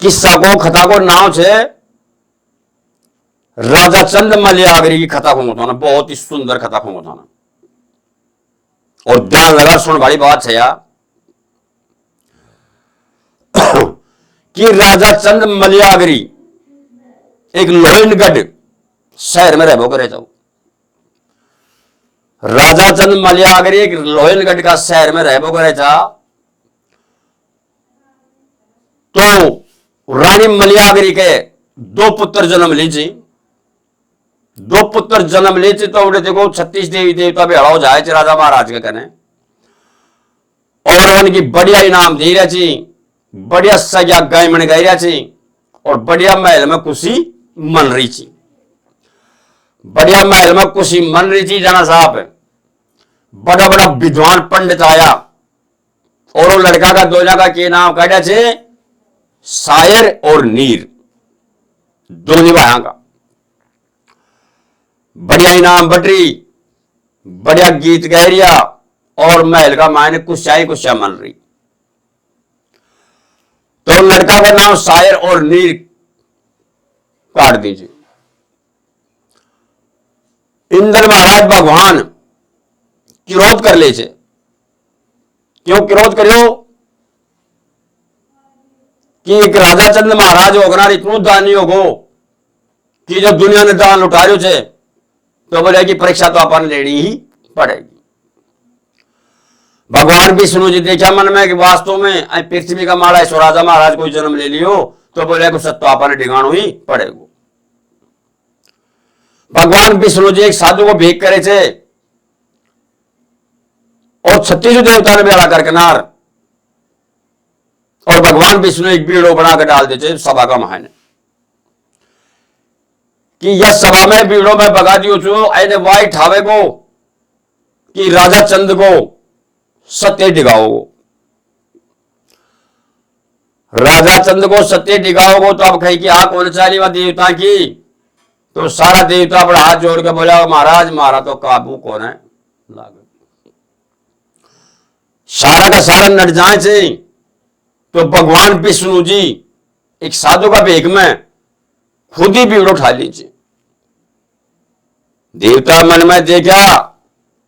किस्सा को कथा को नाम से राजा चंद मलयागरी की कथा को बताना, बहुत ही सुंदर कथा को बताना। और ध्यान लगा सुन वाली बात है यार कि राजा चंद मलयागरी एक लोहिनगढ़ शहर में रहो करे जाओ। राजा चंद मलयागरी एक लोहिनगढ़ का शहर में रहो करे जा। तो रानी मलयागरी के दो पुत्र जन्म लीजिए। दो पुत्र जन्म लीजिए तो उन्हें देखो 36 देवी देवता भी हड़ाओ जाए राजा महाराज के कहने, और उनकी बढ़िया इनाम दे रहा छी, बढ़िया सजा गाय मन गाई रहा छी, और बढ़िया महल में खुशी मन रही थी। बढ़िया महल में खुशी मन रही थी। जना साहब बड़ा बड़ा विद्वान पंडित आया, और वो लड़का का दोजा का के नाम काटा छे शायर और नीर, दोनों भाइयों का। बढ़िया इनाम बटरी, बढ़िया गीत गाय रिया, और महल का मायने कुछ मन रही। तो लड़का का नाम शायर और नीर काट दीजिए। इंद्र महाराज भगवान क्रोध कर ले छे। क्यों क्रोध करियो कि एक राजा चंद महाराज होगना इतनो दानी होगो कि जब दुनिया ने दान लुटारियो छे तो बोले कि परीक्षा तो अपन लेनी ही पड़ेगी। भगवान विष्णु जी देखा मन में कि वास्तव में पृथ्वी का माड़ा ऐसो राजा महाराज कोई जन्म ले लियो तो बोले कि सत्य अपन डिगाणो ही पड़ेगो। भगवान विष्णु जी एक साधु को भेंट करे थे, और 36 देवता ने बेड़ा करके नार, और भगवान विष्णु एक बीड़ो बना कर डाल देते सभा का महाने कि यह सभा में बीड़ो में बगा दियो छो ऐने वाई ठावे को कि राजा चंद को सत्य डिगाओ। राजा चंद को सत्य डिगाओ तो अब कहीं कि आ कौन चाली व देवता की, तो सारा देवता अपना हाथ जोड़ के बोला महाराज मारा तो काबू कौन है लागे। सारा का सारा नट जाए से तो भगवान विष्णु जी एक साधु का भेग में खुद ही भीड़ उठा लीजिए। देवता मन में देखा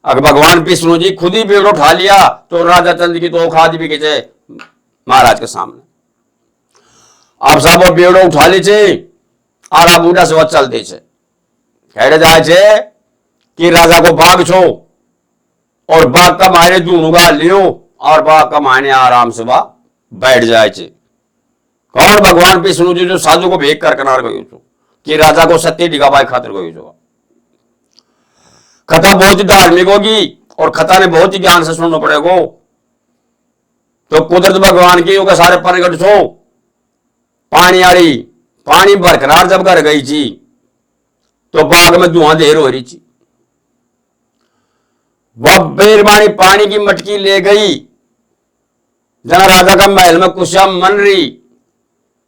अगर भगवान विष्णु जी खुद ही भीड़ उठा लिया तो राजा चंद की तो औकात भी किसे महाराज के सामने। आप सब वो भीड़ उठा लीजिए और आप बूढ़ा से चलते छे कह जाए छे कि राजा को बाघ छो, और बाघ का मायने दूंगा लियो, और बाघ का मायने आराम से बा बैठ जाए छे। कौन भगवान विष्णु जी जो साधु को भेग कर कनार गयो छो कि राजा को सत्य डिगावाई खातिर गयो छो। कथा बहुत ही धार्मिक होगी और कथा ने बहुत ही ज्ञान से सुनना पड़ेगा। तो कुदरत भगवान की होगा सारे प्रगट छो पानी आड़ी पानी बरकरार जब कर गई थी तो बाग में धुआं देर हो रही थी। वह बेरबानी पानी की मटकी ले गई, जना राजा का महल में कुशा मन रही,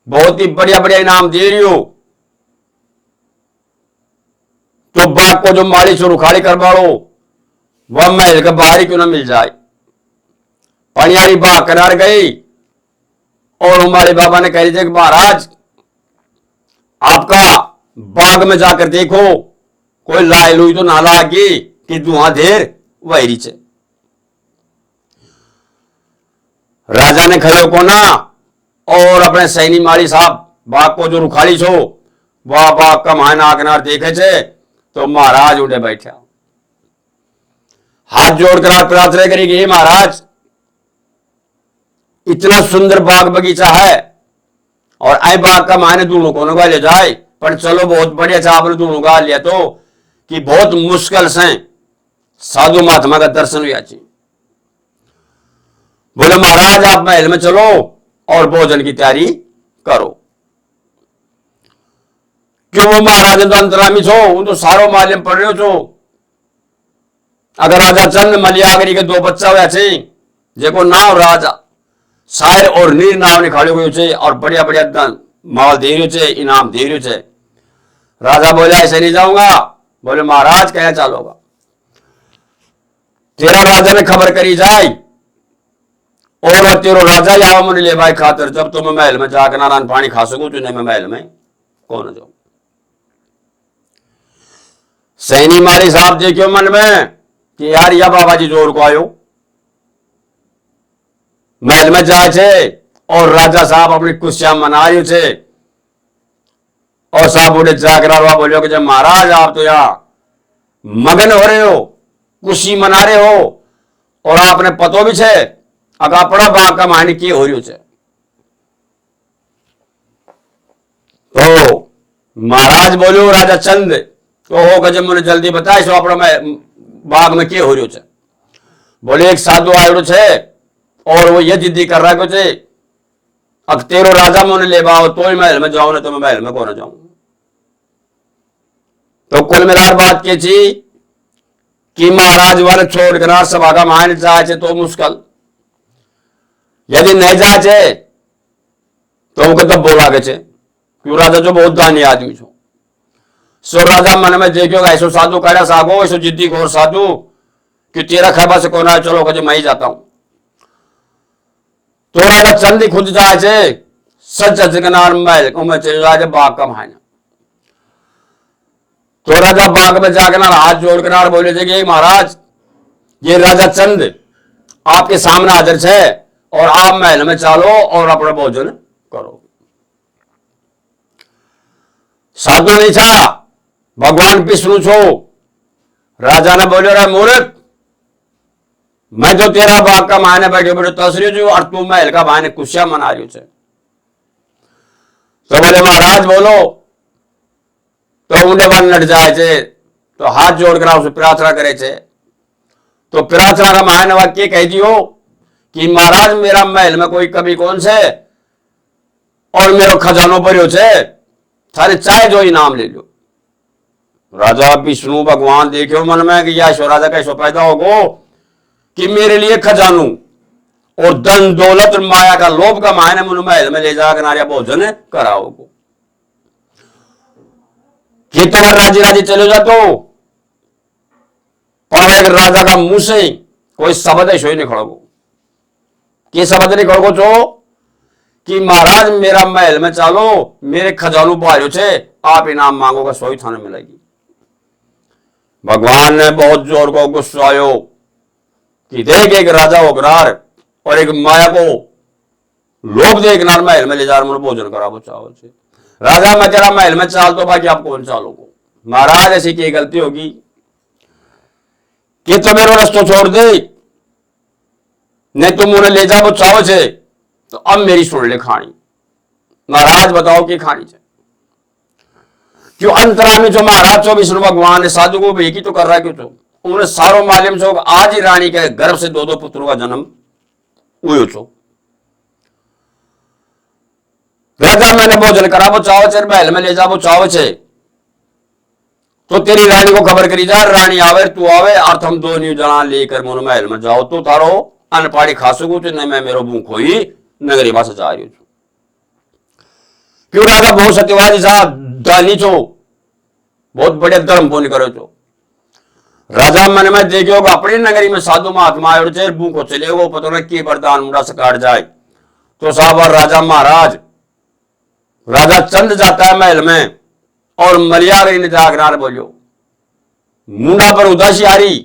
बहुत ही बढ़िया बढ़िया इनाम दे रही हो। तो बाग को जो माली से रुखाड़ी करवाड़ो वह महल के बाहर ही क्यों ना मिल जाए। पनियारी बाग किनार गई और हमारे बाबा ने कह दी कि महाराज आपका बाग में जाकर देखो कोई लाई लुई तो ना लागी कि धुआं देर वही रीचे। राजा ने खड़े को ना और अपने सैनी माली साहब बाग को जो रुखाड़ी छो वह बाग का मायना किनार देखे छे तो महाराज उठे बैठा हाथ जोड़कर प्रार्थना करेगी, महाराज इतना सुंदर बाग बगीचा है और आई बाग का मायने दोनों को नगा ले जाए, पर चलो बहुत बढ़िया था आपने दोनों गा लिया तो कि बहुत मुश्किल से साधु महात्मा का दर्शन हुआ चाहिए। बोले महाराज आप महल में चलो और भोजन की तैयारी करो। क्यों महाराज तो अंतरामी छो उन तो सारो मालूम पड़ रहे छो। अगर राजा चंद मलयागरी के दो बच्चा हुआ छे जेको नाव राजा शायर और नीर नाव ने खड़े हुए छे और बढ़िया बढ़िया धन माल दे रहे छे इनाम दे रहे छे। राजा बोले ऐसे नहीं जाऊंगा। बोले महाराज क्या चालोगा। तेरा राजा ने खबर करी जाए और तेरो राजा या मन ले भाई खातर जब तुम महल में जाकर नारायण पानी खा सको तो नहीं मैं महल में कौन जाऊं। सैनी मारी साहब देखियो मन में कि यार या बाबा जी जोर को आयो महल में जाए थे और राजा साहब अपनी खुशियां मना रहे थे और साहब बोले जाकर बोलो कि जब महाराज आप तो यहां मगन हो रहे हो खुशी मना रहे हो और आपने पतो भी छे अगा पड़ा बाग का मायने की हो रही है। तो महाराज बोलो राजा चंद तो हो जब मैंने जल्दी बताया सो अपना बाग में के हो रही है। बोले एक साधु आयो छे और वो ये जिद्दी कर रहा है अब तेरो राजा मोने ले बाओ तो ही महल में जाओ ना तो मैं महल में कौन जाऊं। तो कुल मिलाकर बात के थी कि महाराज वाले छोड़कर सभा का मान जाए तो मुश्किल यदि नहीं जाए तो उनको तब बोला गए क्यों राजा जो बहुत दानी आदमी छो सो राजा मन में देखो ऐसो साधु कह सागो ऐसो जिद्दी घोर साधु कि तेरा खबर से कौन है चलो कहे मैं ही जाता हूं। तो राजा चंद खुद जाए सच जगनार महल को मैं चले जाए बाग का मायना। तो राजा बाग में जाकर हाथ जोड़कर बोले थे कि महाराज ये राजा चंद आपके सामने हाजिर है और आप महल में चलो और अपना भोजन करो। साधु नहीं था भगवान विष्णु छो। राजा ने बोले रहा मूर्ख मैं तो तेरा बाग का मायने बैठे बैठे तस्री जो और तू महल का मायने खुशियां मना रही है। तो बोले महाराज बोलो तो उन्हें बन लट जाए थे तो हाथ जोड़कर उससे प्रार्थना करे थे। तो प्रार्थना का मायने वाक्य कह दियो कि महाराज मेरा महल में कोई कभी कौन से और मेरा खजानो भरियो छे थारे चाहे जो इनाम ले लो। राजा विष्णु भगवान देखो मन में कि या राजा कैसो पैदा होगो कि मेरे लिए खजानू और धन दौलत और माया का लोभ का मायने मुन महल में ले जाकर नारिया भोजन कराओगो कि तुम्हारे राजी राजी चले जातो पर एक राजा का मुंह से कोई शब्द ऐसो ही नहीं खड़ोगो कि शब्द नहीं खड़ोगो जो कि महाराज मेरा महल में चालो मेरे खजानू बाहर छे आप इनाम मांगोगा सोई थाने मिलेगी। भगवान ने बहुत जोर को गुस्सा आयो कि देख एक राजा होकर और एक माया को लोभ देखना महल में ले जा भोजन करा वो चावल से राजा मैं तेरा महल में चाल तो बाकी आप कौन चालोगे। महाराज ऐसी की गलती होगी कि तुम मेरा रस्तो छोड़ दे नहीं तुम उन्हें ले जाओ चाहो छे तो अब मेरी सुन ले खानी। महाराज बताओ कि खानी चाहिए क्यों अंतरा में जो महाराज जो विष्णु भगवान ने साधु को भी तो कर रहा है क्यों तो उन्हें सारो मालूम छो आज ही रानी के गर्भ से दो पुत्रों का जन्म हुए छो। राजा मैंने भोजन करा वो चाहो छे महल में ले जा वो चाहो छे तो तेरी रानी को खबर करी जा रानी आवे तू आवे और हम दोनों जना लेकर मोन महल में जाओ तो तारो अन्न पानी खा सकू तो नहीं मैं मेरो भूखो ही नगरी पास जा रही हूं। क्यों राजा बहुत सत्यवादी साहब दानी छो बहुत बड़े धर्म पुण्य करो छो। राजा मन में देखो अपनी नगरी में साधु महात्मा आयो भूखो चले वो पता नहीं की वरदान मुंडा से काट जाए। तो साहब और राजा महाराज राजा चंद जाता है महल में और मलियागरी ने जागरार बोलियो मुंडा पर उदासी आ रही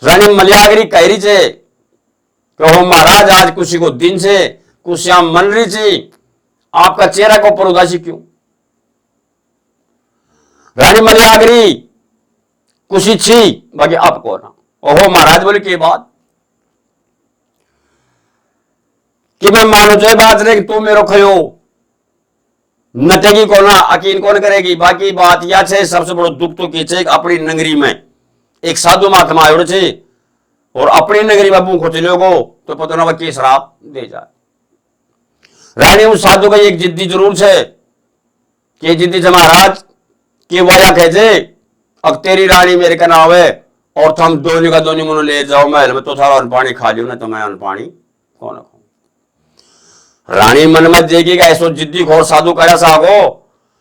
रानी मलियागरी कह रही छे कहो महाराज आज खुशी को दिन से खुशियां मन रही थी आपका चेहरा को पर उदासी क्यों। रानी मलियागरी खुशी थी बाकी आप को ना ओहो महाराज बोले की बात कि मैं मानो जो बात नहीं तू मेरो खयो नटेगी कौन अकीन कौन करेगी। बाकी बात यह है सबसे बड़ो दुख तो की अपनी नगरी में एक साधु महात्मा आयो छे और अपनी नगरी में भूखो चलोगो तो पता ना के श्राप दे जाए। रानी उस साधु का एक जिद्दी जरूर है कि जिद्दी से महाराज कि वह कहे अब तेरी रानी मेरे का नाम है और तुम दोनों का दोनों मुनो ले जाओ महल में तो थारा अन्न पानी खा लियो ना तो मैं अन्न पानी कौन खाऊं। रानी मन में देखेगा ऐसो जिद्दी घोर साधु करा सागो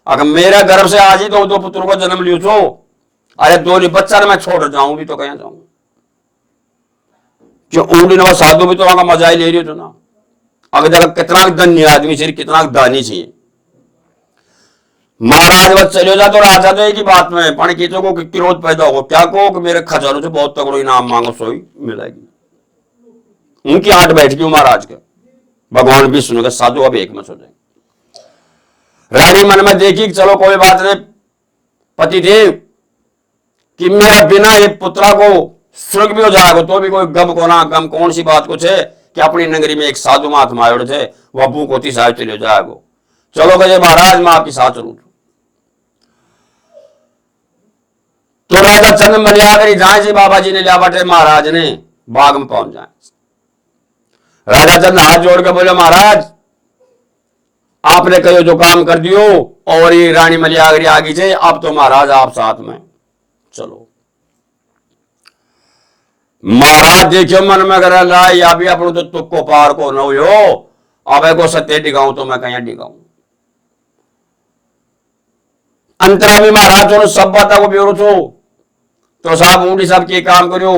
अगर मेरा गर्भ से आज ही दो पुत्रों को जन्म लियो छो अरे दोनों बच्चा मैं छोड़ जाऊं भी तो कहीं जाऊं। क्यों ऊँट नवा साधु भी तो वहां का मजा ही ले रही हो ना। अगर देखा कितना धन्य आदमी चाहिए, कितना दानी चाहिए। महाराज वह चले जा तो राजा तो एक ही बात में पण की को क्रोध पैदा हो, क्या को कि मेरे खजानों से बहुत तगड़ो इनाम मांगो सोई मिलेगी। उनकी आंट बैठ गई महाराज के, भगवान विष्णु के साधु अब एक में सो जाए। रानी मन में देखी कि चलो कोई बात नहीं, पति देव कि मेरा बिना ये पुत्रा को स्वर्ग भी हो जाएगा तो भी कोई गम को ना, गम कौन सी बात कुछ है कि अपनी नगरी में एक साधु महात्मा आयोड़ थे, वह भूख होती साहब चले जाएगा। चलो गए महाराज मैं आपके साथ चलूं। तो राजा चंद मलियागरी जाए से बाबा जी ने लिया बटे महाराज ने बाग में पहुंच जाए। राजा चंद हाथ जोड़ के बोले महाराज आपने कहो जो काम कर दियो, और ये रानी मलियागरी आगे से अब तो महाराज आप साथ में चलो। महाराज देखियो मन में कर रहा या भी अपने तो तुक को पार को न हो, अब को सत्य डिगाऊं तो मैं कहीं डिगाऊं। अंतरा में महाराज ने सब बात को ब्योरो छो तो साहब ऊँटी साहब के काम करो।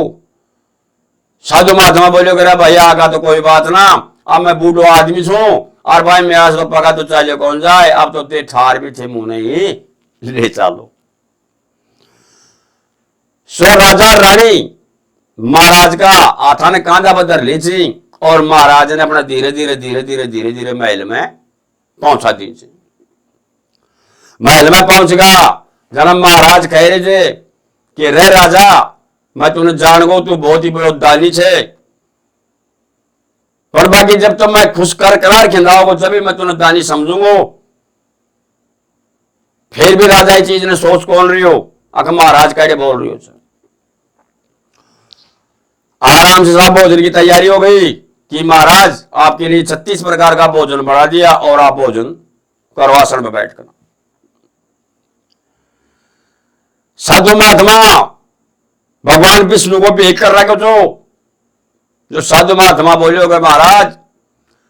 साधु महात्मा बोलो करा भैया आगा तो कोई बात ना, अब मैं बूढ़ो आदमी छू और भाई मेरा सब पका तो चाहे कौन जाए, अब तो ते ठार भी थे मुंह नहीं ले चालो। सो राजा रानी महाराज का आथा ने कांधा बदर ली थी और महाराज ने अपना धीरे धीरे धीरे धीरे धीरे धीरे महल में पहुंचा दी थी। महल में पहुंच गया, जन्म महाराज कह रहे थे कि रे राजा मैं तूने जान गो तू बहुत ही बड़ो दानी छे, पर बाकी जब तो मैं खुश कर करार खिंदाओगे तभी मैं तुने दानी समझूंगो। फिर भी राजा ये चीज ने सोच कौन रही हो, अगर महाराज कह बोल रही हो। आराम से सब भोजन की तैयारी हो गई कि महाराज आपके लिए 36 प्रकार का भोजन बढ़ा दिया और आप भोजन करो आसन में बैठकर। साधु महात्मा भगवान विष्णु को भेंट कर रहा जो साधु महात्मा बोलोगे महाराज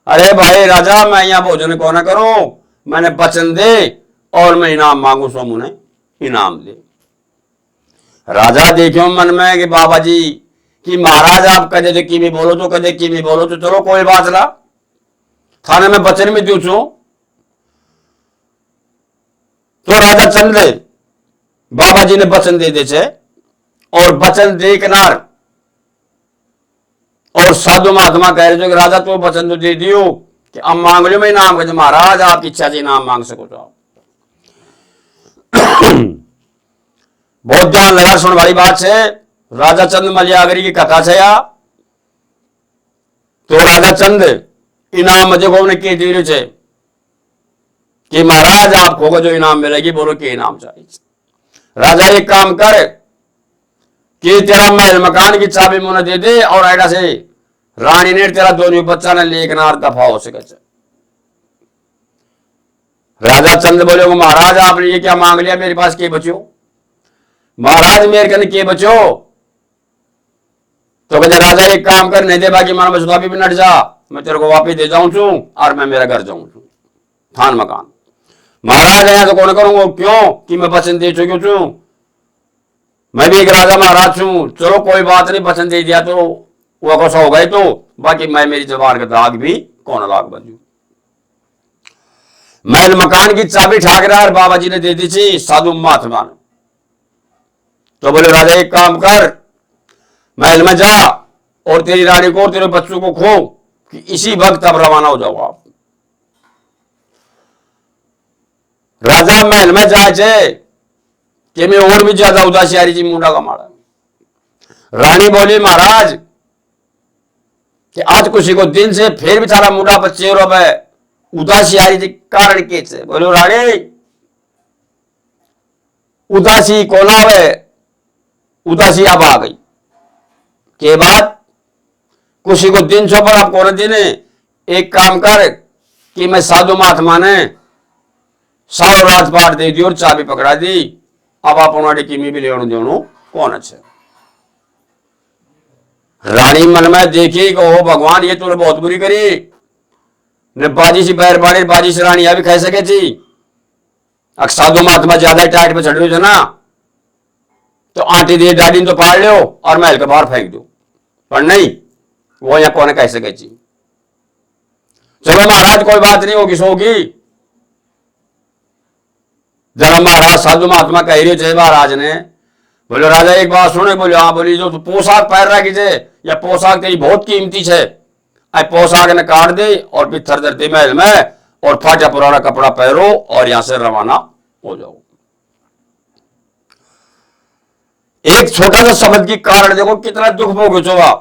अरे भाई राजा मैं यहां भोजन को ना करूं, मैंने वचन दे और मैं इनाम मांगू सो मुने इनाम दे। राजा देखो मन में कि बाबा जी कि महाराज आप कदे तो किमी बोलो तो कदे किमी बोलो तो चलो कोई बात ना, थाने में वचन में दू छू। तो राजा चंद्र बाबा जी ने वचन दे दे और वचन दे किनार और साधु महात्मा कह रहे थे कि राजा तो वचन तो दे दियो कि अब मांग लो मैं इनाम कहते महाराज आपकी इच्छा से इनाम मांग सको तो आप। बहुत ध्यान लगा सुन वाली बात से राजा चंद मलियागरी की कथा से या तो राजा चंद इनाम देखो उन्हें के दे रहे कि महाराज आपको जो इनाम मिलेगी बोलो कि इनाम चाहिए। राजा एक काम कर कि तेरा महल मकान की चाबी मुझे दे दे और ऐसा से रानी ने तेरा दोनों बच्चा ने लेकर दफा हो सके। राजा चंद बोले महाराज आपने ये क्या मांग लिया, मेरे पास के बचो महाराज मेरे कने के बचो। तो कहते राजा एक काम कर नहीं दे बाकी मानो बचता भी नट जा, मैं तेरे को वापिस दे जाऊं छू और मैं मेरा घर जाऊं छू थान मकान। महाराज यहां तो कौन करूंगा क्यों कि मैं वचन दे चुकी छू, मैं भी एक राजा महाराज छू। चलो कोई बात नहीं वचन दे दिया तो वो कैसा हो गए तो बाकी मैं मेरी जबान का दाग भी कौन लाग बजू। महल मकान की चाबी ठाकरार बाबा जी ने दे दी थी साधु महात्मा ने। तो बोले राजा एक काम कर महल में जा और तेरी रानी को और तेरे बच्चों को खो कि इसी वक्त अब रवाना हो जाओ आप। राजा महल में जाए कि मैं और भी ज्यादा उदासियारी जी मुंडा का मारा। रानी बोली महाराज कि आज खुशी को दिन से फिर भी थारा मुंडा बच्चे रो उदासियारी जी कारण के से। बोलो रानी उदासी कौन है, उदासी अब आ गई के बाद खुशी को दिन सो पर आप कौन दिन एक काम कर कि मैं साधु महात्मा ने सारो राजपाट दे दी और चाबी पकड़ा दी, अब आप उन्होंने किमी भी लेने देनो कौन अच्छे। रानी मन में देखी कि ओ भगवान ये तूने बहुत बुरी करी ने बाजी से पैर बाड़ी बाजी से रानी भी कह सके थी। अगर साधु महात्मा ज्यादा टाइट पे चढ़ रहे थे ना तो आंटी दे डाडी तो फाड़ लो और महल के बाहर फेंक दो, पर नहीं वो यहाँ कौन कह सके जी। चलो महाराज कोई बात नहीं होगी सोगी। जरा महाराज साधु महात्मा कह रहे थे महाराज ने, बोले राजा एक बात सुने, बोले हाँ। बोली जो पोशाक पहन रखी थे या पोशाक तेरी बहुत कीमती है, आई पोशाक ने काट दे और पित्थर धरती महल में और फाटा पुराना कपड़ा पहनो और यहां से रवाना हो जाओ। एक छोटा सा शब्द की कारण देखो कितना दुख भोग चुका।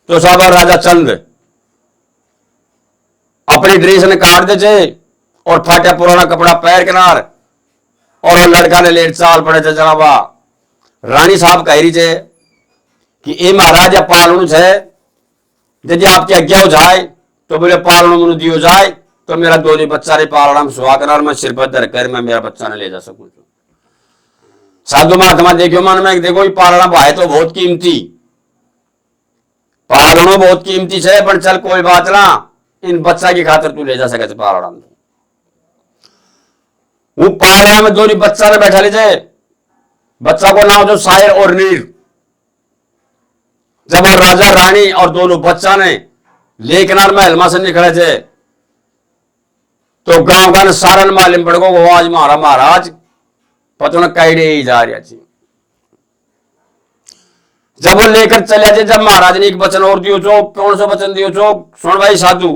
तो साहब राजा चंद अपनी ड्रेस ने काट दे थे और फाटा पुराना कपड़ा पैर किनार और वो लड़का ने लेट चाल पड़े थे जनाबा। रानी साहब कह रही थे कि ए महाराज पालनु है, यदि आपकी आज्ञा हो जाए तो बोले पालनु मनु दियो जाए तो मेरा दोनों बच्चा ने पालना में सुहा कर मैं सिर पर धर कर मैं मेरा बच्चा ने ले जा सकूं। साधु महात्मा देखो मन में देखो पालना भाई तो बहुत कीमती, पालनो बहुत कीमती है, पर चल कोई बात ना, इन बच्चा की खातिर तू ले जा सके पालना में। वो पालना में दोनों बच्चा ने बैठा ले जाए, बच्चा को नाम जो शायर और नीर। जब राजा रानी और दोनों बच्चा ने लेकिनार महल से निकले थे तो गांव का सारन मालिम पड़ गो आज मारा महाराज पता न कैडे ही जा रहा थी। जब वो लेकर चले थे, जब महाराज ने एक वचन और दियो चो, कौन सा वचन दियो चो, सुन भाई साधु।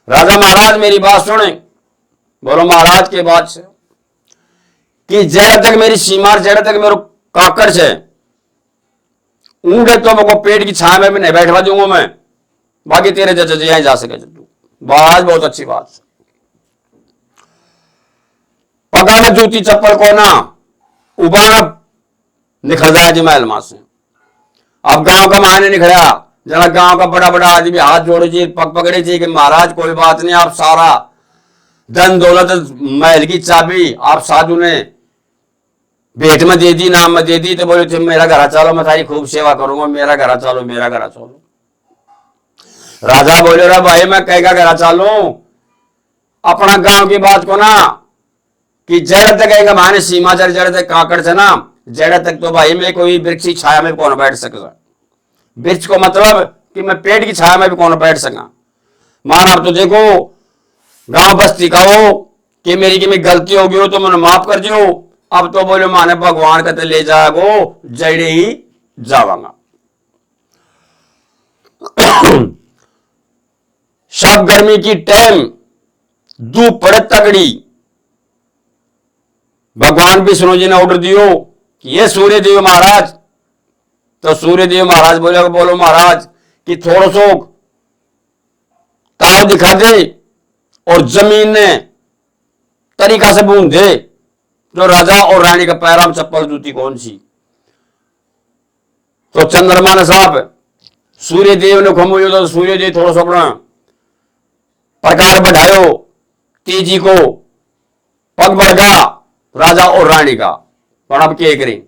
राजा महाराज मेरी बात सुने। बोलो महाराज के बात से कि जड़ तक मेरी सीमा, जड़ तक मेरे काकड़ से ऊंडे तो मेरे पेट की छाया में भी नहीं बैठवा दूंगा मैं, बाकी तेरे जज यहां जा सके तू। महाराज बहुत अच्छी बात। पगा में जूती चप्पल को ना उबाना निखर जाए जी महल से। अब गांव का मायने निखड़ा, जरा गांव का बड़ा बड़ा आदमी हाथ जोड़े जी, पग पकड़े जी कि महाराज कोई बात नहीं, आप सारा धन दौलत महल की चाबी आप साधु ने भेंट में दे दी, नाम में दे दी, तो बोले तुम मेरा घर चलो, मैं तारी खूब सेवा करूंगा, मेरा घर चलो, मेरा घर चलो। राजा बोले रे भाई मैं कह का घर चलू, अपना गांव की बात को ना कि जड़ तक माने सीमा जड़ तक काकड़ से ना, जड़ तक तो भाई मैं कोई वृक्ष की छाया में कौन बैठ सकेगा। वृक्ष को मतलब कि मैं पेड़ की छाया में भी कौन बैठ सका। माना अब तो देखो गांव बस्ती का हो कि मेरी की मैं गलती होगी हो तो मैंने माफ कर दियो। अब तो बोले माने भगवान का तो ले जाएगो जड़े ही जावांगा। सब गर्मी की टाइम धूप पड़े तगड़ी, भगवान विष्णु जी ने ऑर्डर दियो कि ये सूर्य देव महाराज, तो सूर्य देव महाराज बोले बोलो महाराज कि थोड़ा सो ताव दिखा दे और जमीन ने तरीका से बूंद दे जो राजा और रानी का पैरा में चप्पल जूती कौन सी। तो चंद्रमा ने साहब सूर्य देव ने खमोयो तो सूर्य देव थोड़ा सा अपना प्रकार बढ़ायो, तेजी को पग बढ़ा राजा और रानी का। पर अब क्या करें,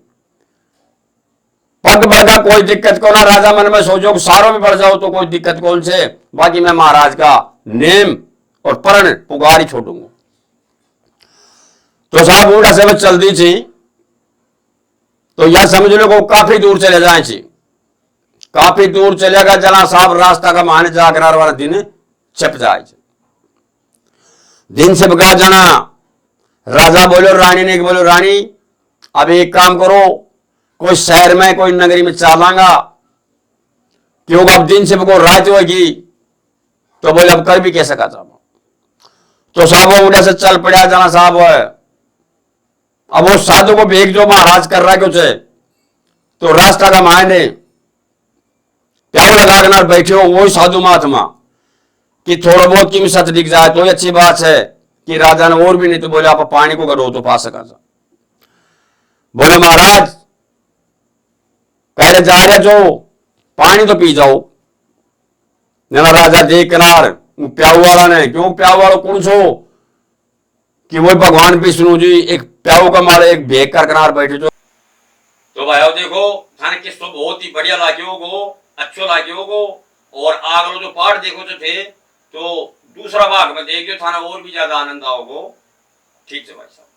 पग बढ़ा कोई दिक्कत को ना, राजा मन में सोचो सारों में बढ़ जाओ तो कोई दिक्कत कौन से, बाकी मैं महाराज का नेम और परण पुकार ही छोड़ूंगा। तो साहब ऊंडा से चल दी थी तो यह समझ लो को काफी दूर चले जाए थी, काफी दूर चलेगा जना साहब रास्ता का माने जाकर वाला दिन छिप जाए। दिन छिप गया जना, राजा बोलो रानी ने बोलो रानी अब एक काम करो, कोई शहर में कोई नगरी में चलांगा क्योंकि अब दिन छिप को रात होगी, तो बोले अब कर भी कैसे का जाओ। तो साहब वो उड़े से चल पड़ा जना साहब। अब वो साधु को भेग जो महाराज कर रहा है कुछ, तो रास्ता का मायने प्यार लगा बैठे हो वही साधु महात्मा कि थोड़ा बहुत की सच दिख जाए तो अच्छी बात है कि राजा ने और भी नहीं तो बोले आप पानी को करो तो पा सका। बोले महाराज पहले जा रहे जो पानी तो पी जाओ। ना राजा देख किनार प्याऊ वाला ने, क्यों प्याऊ वाला कौन सो कि वो भगवान विष्णु जी एक प्याऊ का मारे एक भेग कर किनार बैठे जो। तो भाई देखो थाने किस बहुत ही बढ़िया लागे होगो, अच्छो लागे होगो, और आगलो जो पाठ देखो तो थे तो दूसरा भाग में देखियो थाना और भी ज्यादा आनंद आओगो। ठीक है भाई साहब।